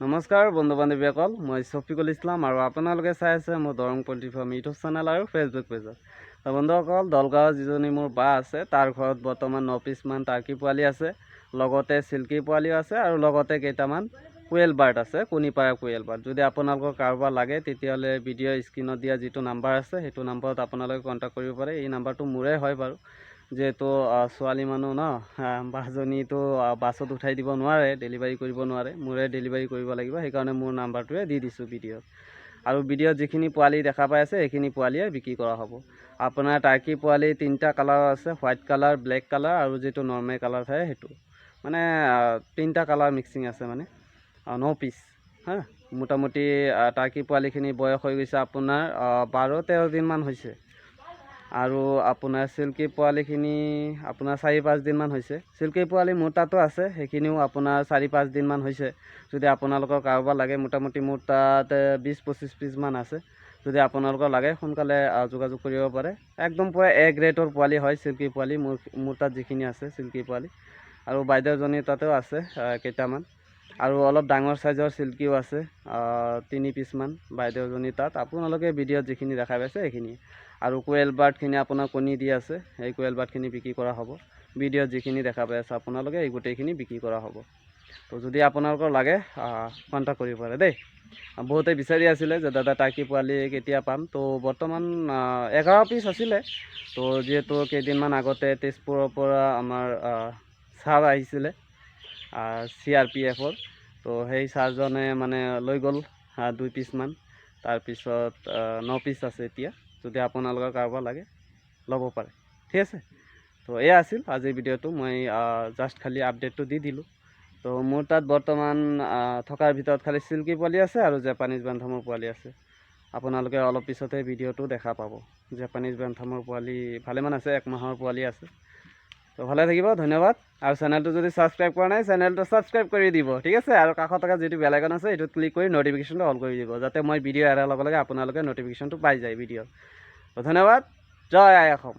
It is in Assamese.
নমস্কাৰ বন্ধু বান্ধৱীসকল, মই শফিকুল ইছলাম আৰু আপোনালোকে চাই আছে মোৰ Darrang poultry farm YouTube channel আৰু ফেচবুক পেজত। বন্ধুসকল, দলগাঁৱত যিজনী মোৰ বা আছে তাৰ ঘৰত বৰ্তমান 9 পিছমান টাৰ্কি পোৱালি আছে, লগতে চিল্কি পোৱালিও আছে আৰু লগতে কেইটামান কোয়েল বাৰ্ড আছে, কণী পাৰা কোয়েল বাৰ্ড। যদি আপোনালোকৰ কাৰোবাৰ লাগে তেতিয়াহ'লে ভিডিঅ' স্ক্ৰীণত দিয়া যিটো নাম্বাৰ আছে সেইটো নাম্বাৰত আপোনালোকে কণ্টেক্ট কৰিব পাৰে। এই নাম্বাৰটো মোৰে হয় বাৰু, যিহেতু ছোৱালী মানুহ ন, বাজনীটো বাছত উঠাই দিব নোৱাৰে, ডেলিভাৰী কৰিব নোৱাৰে, মোৰে ডেলিভাৰী কৰিব লাগিব, সেইকাৰণে মোৰ নাম্বাৰটোৱে দি দিছোঁ ভিডিঅ'ত। আৰু ভিডিঅ'ত যিখিনি পোৱালি দেখা পাই আছে সেইখিনি পোৱালিয়ে বিক্ৰী কৰা হ'ব। আপোনাৰ টাৰ্কি পোৱালি 3টা কালাৰৰ আছে, হোৱাইট কালাৰ, ব্লেক কালাৰ আৰু যিটো নৰ্মেল কালাৰ থাকে সেইটো, মানে 3টা কালাৰ মিক্সিং আছে, মানে 9 পিচ হা। মোটামুটি টাৰ্কি পোৱালিখিনি বয়স হৈ গৈছে আপোনাৰ 12-13 দিনমান হৈছে। আৰু আপোনাৰ চিল্কি পোৱালিখিনি আপোনাৰ 4-5 দিনমান হৈছে। চিল্কি পোৱালি মোৰ তাতো আছে, সেইখিনিও আপোনাৰ 4-5 দিনমান হৈছে। যদি আপোনালোকৰ কাৰোবাৰ লাগে, মোটামুটি মোৰ তাত 20-25 পিচমান আছে। যদি আপোনালোকৰ লাগে সোনকালে যোগাযোগ কৰিব পাৰে। একদম পুৰা A গ্ৰেডৰ পোৱালি হয় চিল্কি পোৱালি, মোৰ তাত যিখিনি আছে চিল্কি পোৱালি। আৰু বাইদেউজনীৰ তাতেও আছে কেইটামান, আৰু অলপ ডাঙৰ চাইজৰ চিল্কিও আছে 3 পিচমান বাইদেউজনীৰ তাত। আপোনালোকে ভিডিঅ'ত যিখিনি দেখা পাইছে সেইখিনি। আৰু কোয়েল বাৰ্ডখিনি আপোনাৰ কণী দি আছে, এই কোয়েল বাৰ্ডখিনি বিক্ৰী কৰা হ'ব। ভিডিঅ'ত যিখিনি দেখা পাই আছে আপোনালোকে এই গোটেইখিনি বিক্ৰী কৰা হ'ব। তো যদি আপোনালোকৰ লাগে কণ্টেক্ট কৰিব পাৰে দেই। বহুতে বিচাৰি আছিলে যে দাদা টাৰ্কি পোৱালি কেতিয়া পাম। তো বৰ্তমান 11 পিচ আছিলে। তো যিহেতু কেইদিনমান আগতে তেজপুৰৰ পৰা আমাৰ ছাৰ আহিছিলে CRPF-ৰ, তো সেই ছাৰজনে মানে লৈ গ'ল 2 পিচমান। তাৰপিছত 9 পিচ আছে এতিয়া। যদি আপোনালোকৰ কাৰোবাৰ লাগে ল'ব পাৰে, ঠিক আছে। তো এয়া আছিল আজিৰ ভিডিঅ'টো, মই জাষ্ট খালি আপডেটটো দি দিলোঁ। তো মোৰ তাত বৰ্তমান থকাৰ ভিতৰত খালি চিল্কি পোৱালি আছে আৰু জাপানীজ বেন্থামৰ পোৱালি আছে। আপোনালোকে অলপ পিছতে ভিডিঅ'টো দেখা পাব। জাপানীজ বেন্থামৰ পোৱালি ভালেমান আছে, 1 মাহৰ পোৱালি আছে। তো ভালে থাকিব, ধন্যবাদ। আৰু চেনেলটো যদি ছাবস্ক্ৰাইব কৰা নাই, চেনেলটো ছাবস্ক্ৰাইব কৰি দিব, ঠিক আছে। আৰু কাষত থকা যিটো বেল আইকন আছে সেইটোত ক্লিক কৰি ন'টিফিকেশ্যনটো অল কৰি দিব, যাতে মই ভিডিঅ' এৰাৰ লগে লগে আপোনালোকে ন'টিফিকেশ্যনটো পাই যায় ভিডিঅ'ৰ। তো ধন্যবাদ। জয় আই অসম।